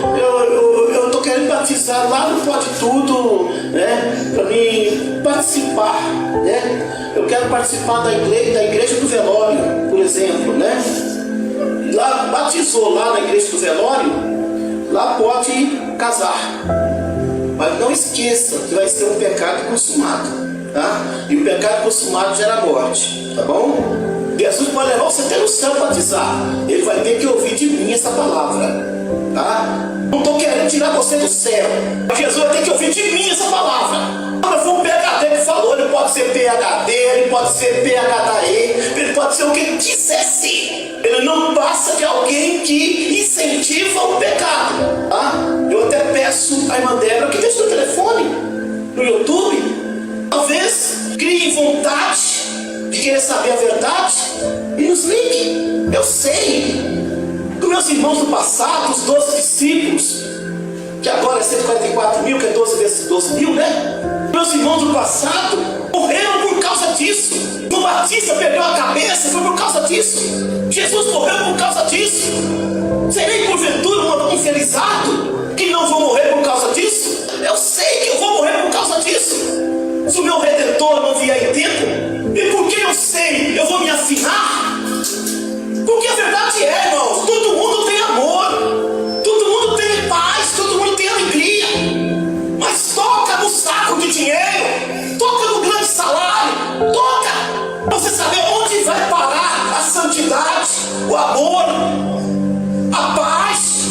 S1: estou querendo batizar lá no Pode Tudo, né? Para mim participar, né? Eu quero participar da igreja do velório, por exemplo, né? Lá, batizou lá na igreja do velório, lá pode casar. Mas não esqueça que vai ser um pecado consumado, tá? E o pecado consumado gera morte, tá bom? Jesus pode levar você até no céu batizar. Ele vai ter que ouvir de mim essa palavra, tá? Não estou querendo tirar você do céu, mas Jesus vai ter que ouvir de mim essa palavra. Mas foi um PhD que falou. Ele pode ser PhD, ele pode ser PhD, ele pode ser o que ele dissesse. Ele não passa de alguém que incentiva o pecado, tá? Eu até peço a irmã Débora que deixe o telefone no YouTube. Talvez crie vontade de querer saber a verdade e nos ligue. Eu sei que meus irmãos do passado, os 12 discípulos, que agora é 144 mil, que é 12 vezes 12 mil, né? Meus irmãos do passado morreram por causa disso. O Batista perdeu a cabeça, foi por causa disso. Jesus morreu por causa disso. Serei porventura um infelizado que não vou morrer por causa disso? Eu sei que eu vou morrer por causa disso. Se o meu Redentor não vier em tempo, e porque eu sei, eu vou me afinar. Porque a verdade é, irmãos, todo mundo tem amor, todo mundo tem paz, todo mundo tem alegria. Mas toca no saco de dinheiro, toca no grande salário, toca pra você saber onde vai parar a santidade, o amor, a paz,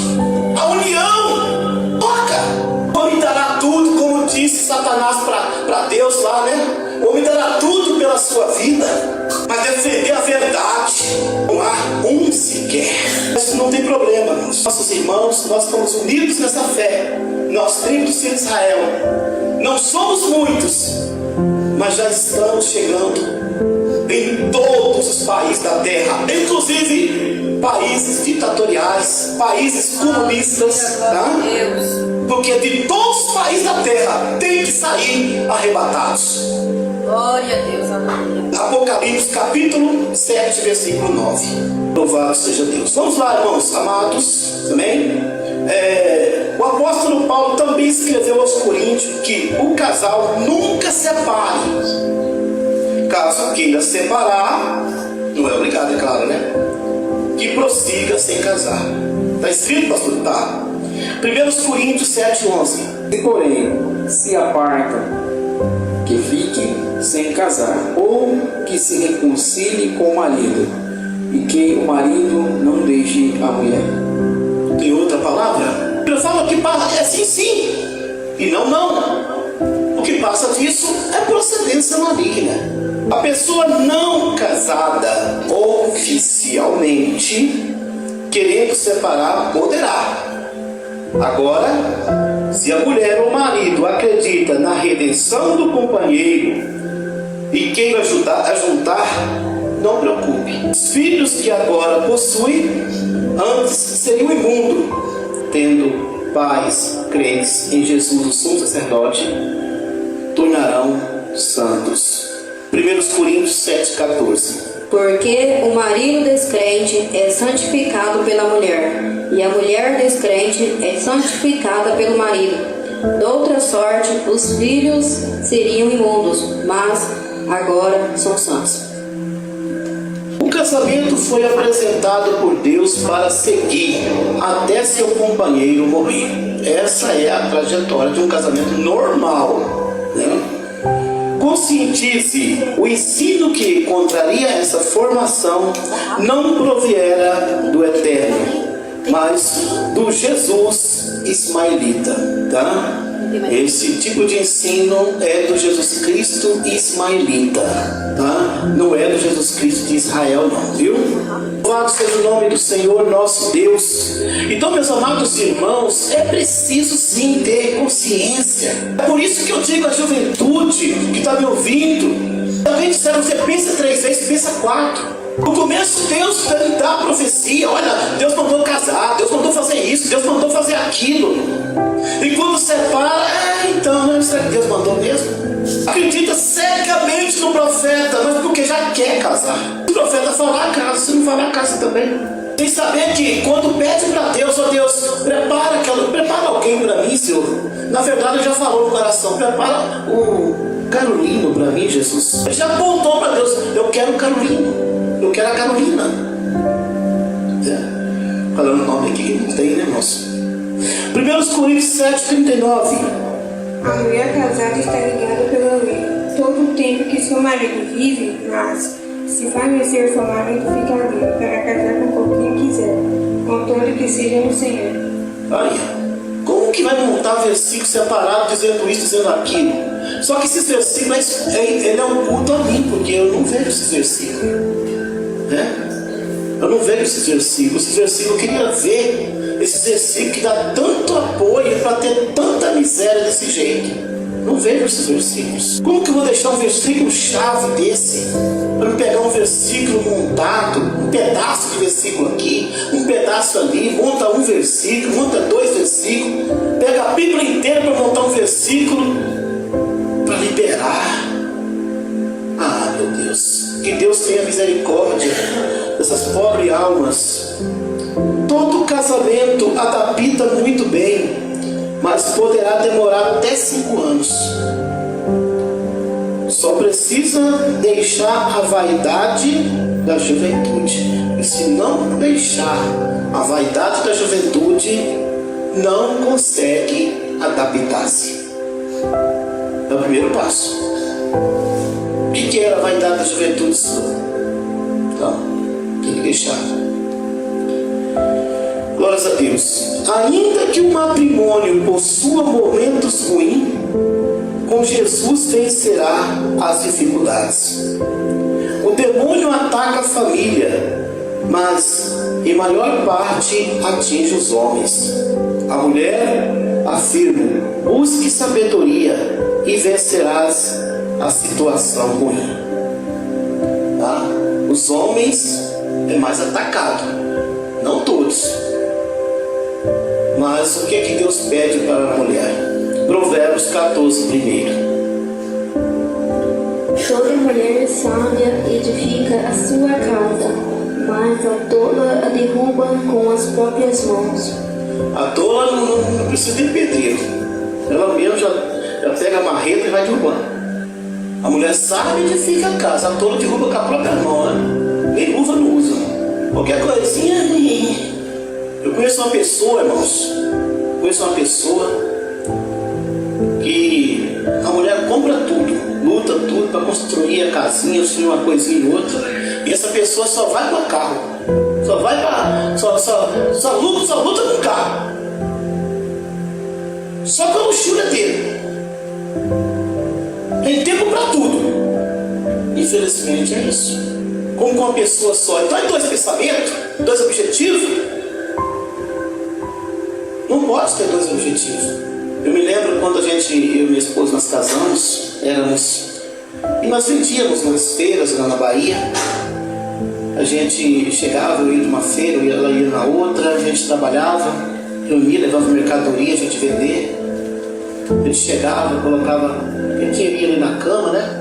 S1: a união. Toca. O homem dará tudo, como disse Satanás para Deus lá, né? O homem dará tudo pela sua vida, mas defender a verdade não há um sequer. Isso não tem problema, nossos irmãos, nós estamos unidos nessa fé. nós tribos do filho de Israel, não somos muitos, mas já estamos chegando em todos os países da terra, inclusive países ditatoriais, países comunistas, tá? Porque de todos os países da terra tem que sair arrebatados.
S4: Glória a Deus, aleluia.
S1: Apocalipse capítulo 7, versículo 9. Louvado seja Deus. Vamos lá, irmãos amados, amém? O apóstolo Paulo também escreveu aos Coríntios que o casal nunca separe. Caso queira separar, não é obrigado, é claro, né? Que prossiga sem casar. Está escrito, pastor? Tá. 1 Coríntios 7, 11.
S6: Se porém se apartam, que fique sem casar, ou que se reconcilie com o marido, e que o marido não deixe a mulher.
S1: Tem outra palavra? Eu falo que é sim, sim, e não, não. O que passa disso é procedência maligna. A pessoa não casada oficialmente, querendo separar, poderá. Agora, se a mulher ou o marido acredita na redenção do companheiro e queira ajudar a juntar, não preocupe. Os filhos que agora possui, antes seriam imundos, tendo pais crentes em Jesus, o sumo sacerdote, tornarão santos. 1 Coríntios 7, 14.
S4: Porque o marido descrente é santificado pela mulher, e a mulher descrente é santificada pelo marido. Doutra sorte, os filhos seriam imundos, mas agora são santos.
S1: O casamento foi apresentado por Deus para seguir até seu companheiro morrer. Essa é a trajetória de um casamento normal, né? Conscientize, o ensino que contraria essa formação não proviera do Eterno, mas do Jesus ismaelita, tá? Esse tipo de ensino é do Jesus Cristo ismaelita, tá? Não é do Jesus Cristo de Israel, não, viu? Louvado seja o nome do Senhor nosso Deus. Então, meus amados irmãos, é preciso sim ter consciência. É por isso que eu digo à juventude que está me ouvindo: alguém disseram, você pensa 3 vezes, pensa 4. No começo Deus dá a profecia: olha, Deus mandou casar, Deus mandou fazer isso, Deus mandou fazer aquilo. E quando separa, então, não, será que Deus mandou mesmo? Acredita cegamente no profeta, mas porque já quer casar. Se o profeta falar, casa. Se não falar, casa também. Sem saber que quando pede para Deus, ó Deus, prepara alguém para mim, Senhor. Na verdade, ele já falou no coração: prepara o Carolino para mim, Jesus. Ele já apontou para Deus: eu quero o Carolino, eu quero a Carolina. Falando o nome aqui, não tem, né, moço? 1 Coríntios 7, 39.
S2: A mulher casada está ligada pela lei todo o tempo que seu marido vive, mas se falecer seu marido, fica livre para casar com quem quiser, contanto que seja no Senhor.
S1: Aí, como que vai montar versículo separado dizendo isso, dizendo aquilo? Só que esses versículos, ele é um culto a mim, porque eu não vejo esses versículos, né? Eu não vejo esses versículos. Esses versículos eu queria ver. Esses versículos que dá tanto apoio para ter tanta miséria desse jeito. Não vejo esses versículos. Como que eu vou deixar um versículo chave desse para eu pegar um versículo montado, um pedaço de versículo aqui, um pedaço ali, monta um versículo, monta 2 versículos, pega a Bíblia inteira para montar um versículo para liberar? Ah, meu Deus, que Deus tenha misericórdia dessas pobres almas. Todo casamento adapta muito bem, mas poderá demorar até 5 anos. Só precisa deixar a vaidade da juventude. E se não deixar a vaidade da juventude, não consegue adaptar-se. É o primeiro passo. O que era a vaidade da juventude? Então, tem que deixar. Glórias a Deus. Ainda que o matrimônio possua momentos ruins, com Jesus vencerá as dificuldades. O demônio ataca a família, mas em maior parte atinge os homens. A mulher afirmo: busque sabedoria e vencerás a situação ruim. Tá? Os homens é mais atacado, não todos. Mas o que é que Deus pede para a mulher? Provérbios 14, primeiro.
S3: Toda mulher sábia edifica a sua casa, mas a tola a derruba com as próprias mãos.
S1: A tola não precisa de pedreiro. Ela mesmo já pega a marreta e vai derrubando. A mulher sábia edifica a casa, a tola derruba com a própria mão, né? Nem luva não usa. Qualquer coisinha. Eu conheço uma pessoa, irmãos. Que a mulher compra tudo, luta tudo para construir a casinha, construir uma coisinha e outra. E essa pessoa só vai para carro. Só luta com carro. Só com a luxúria dele. Tem tempo para tudo. Infelizmente é isso. Como com uma pessoa só. Então é dois pensamentos, dois objetivos. Não pode ter dois objetivos. Eu me lembro quando eu e minha esposa, nós casamos, e nós vendíamos nas feiras lá na Bahia. A gente chegava, eu ia de uma feira, ela ia na outra, a gente trabalhava, reunia, levava mercadoria, a gente vendia. A gente chegava, colocava quem queria ali na cama, né?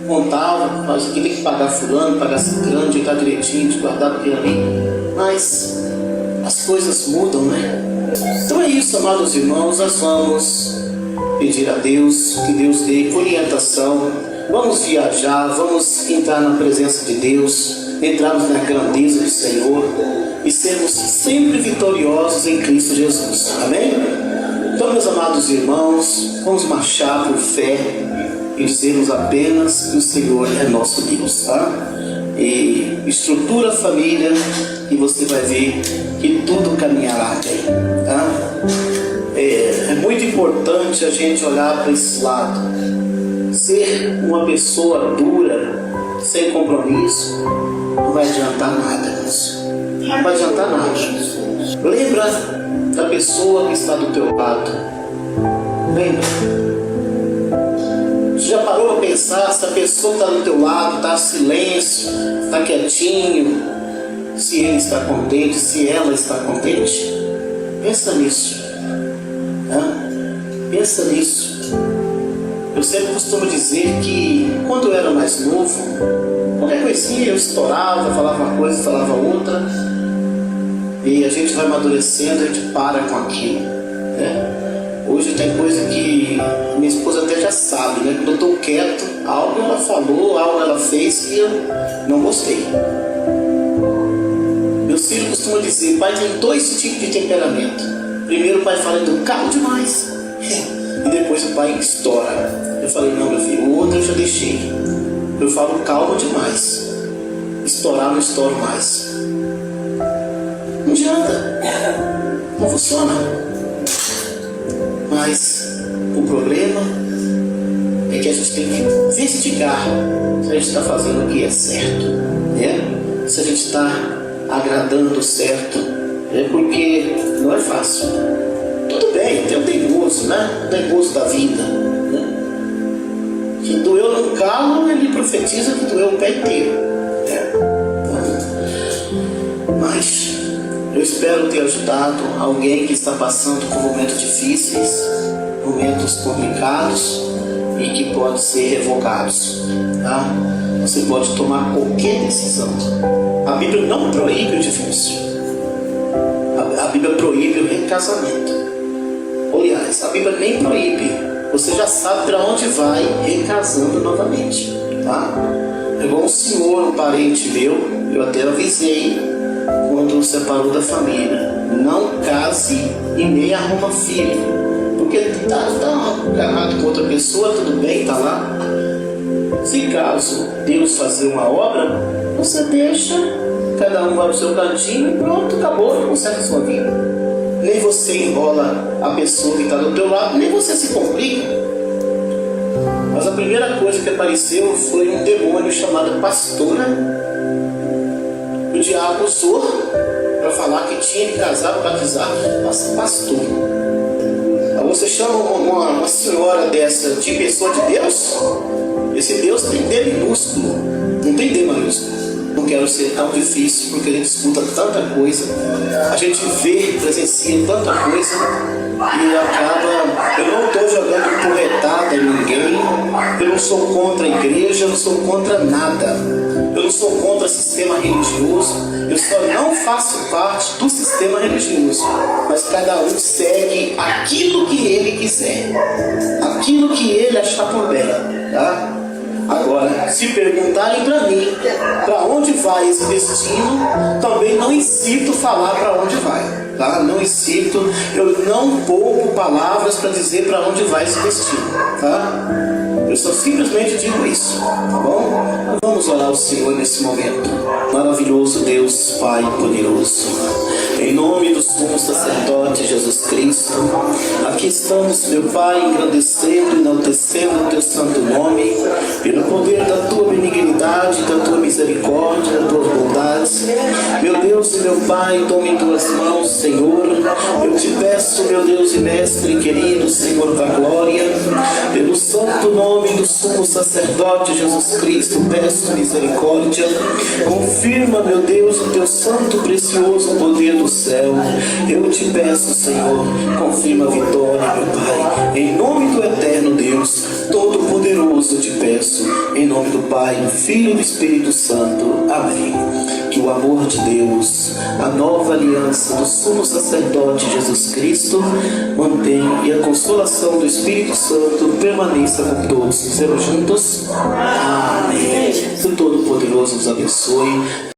S1: Montava, mas aqui tem que pagar fulano, pagar ciclano, ajeitar direitinho, de guardar aquilo ali. Mas as coisas mudam, né? Então é isso, amados irmãos, nós vamos pedir a Deus, que Deus dê orientação, vamos viajar, vamos entrar na presença de Deus, entrarmos na grandeza do Senhor e sermos sempre vitoriosos em Cristo Jesus, amém? Então, meus amados irmãos, vamos marchar por fé e dizermos apenas que o Senhor é nosso Deus, tá? E estrutura a família e você vai ver que tudo caminhará bem, tá? É muito importante a gente olhar para esse lado. Ser uma pessoa dura, sem compromisso, não vai adiantar nada, irmãos. Não vai adiantar nada. Lembra da pessoa que está do teu lado. Lembra? Você já parou para pensar se a pessoa que está do teu lado está em silêncio, está quietinho, se ele está contente, se ela está contente? Pensa nisso. Pensa nisso. Eu sempre costumo dizer que quando eu era mais novo, qualquer coisinha eu estourava, falava uma coisa, falava outra, e a gente vai amadurecendo, a gente para com aquilo, né? Hoje tem coisa que minha esposa até já sabe, né? Quando eu estou quieto, algo ela falou, algo ela fez que eu não gostei. Meus filhos costumam dizer: pai tem dois tipos de temperamento. Primeiro o pai fala educado demais, e depois o pai estoura. Eu falei: não, meu filho, o outro eu já deixei. Eu falo calma demais. Estourar não estouro mais. Não adianta. Não funciona. Mas o problema é que a gente tem que investigar se a gente está fazendo o que é certo, né? Se a gente está agradando o certo, né? Porque não é fácil. Tudo bem, tem o teimoso, né? O teimoso da vida, né? Que doeu no calo, ele profetiza que doeu o pé inteiro, né? Mas eu espero ter ajudado alguém que está passando por momentos difíceis, momentos complicados e que podem ser revogados, tá? Você pode tomar qualquer decisão. A Bíblia não proíbe o divórcio. A Bíblia proíbe o recasamento. Aliás, a Bíblia nem proíbe. Você já sabe para onde vai recasando novamente, tá? É igual um senhor, um parente meu, eu até avisei quando separou da família: não case e nem arruma filho, porque tá agarrado com outra pessoa, tudo bem, tá lá. Se caso Deus fazer uma obra, você deixa, cada um vai pro seu cantinho e pronto, acabou, conserta a sua vida. Nem você enrola a pessoa que está do teu lado, nem você se complica. Mas a primeira coisa que apareceu foi um demônio chamado pastora. O diabo usou para falar que tinha que casar, batizar pastor. Você chama uma senhora dessa de pessoa de Deus? Esse Deus tem D minúsculo, não tem D maiúsculo. Não quero ser tão difícil, porque a gente escuta tanta coisa, a gente vê, presencia tanta coisa e acaba. Eu não estou jogando porretada em ninguém, eu não sou contra a igreja, eu não sou contra nada, eu não sou contra sistema religioso, eu só não faço parte do sistema religioso, mas cada um segue aquilo que ele quiser, aquilo que ele achar por bem, tá? Agora, se perguntarem para mim para onde vai esse destino, também não incito falar para onde vai, tá? Não incito, eu não poupo palavras para dizer para onde vai esse destino, tá? Eu só simplesmente digo isso, tá bom? Vamos orar ao Senhor nesse momento. Maravilhoso Deus, Pai poderoso, em nome do sumo sacerdote Jesus Cristo, aqui estamos, meu Pai, engrandecendo e enaltecendo o teu santo nome, pelo poder da tua benignidade, da tua misericórdia, das tuas bondades. Meu Deus e meu Pai, tome em tuas mãos, Senhor. Eu te peço, meu Deus e mestre querido, Senhor da glória, pelo santo nome do sumo sacerdote Jesus Cristo, peço misericórdia. Confirma, meu Deus, o teu santo, precioso poder do céu. Eu te peço, Senhor, confirma a vitória, meu Pai. Em nome do eterno Deus, Todo-Poderoso, eu te peço. Em nome do Pai, do Filho e do Espírito Santo. Amém. Que o amor de Deus, a nova aliança do sumo sacerdote Jesus Cristo, mantenha e a consolação do Espírito Santo permaneça com todos. Dizemos juntos? Amém. Que o Todo-Poderoso nos abençoe.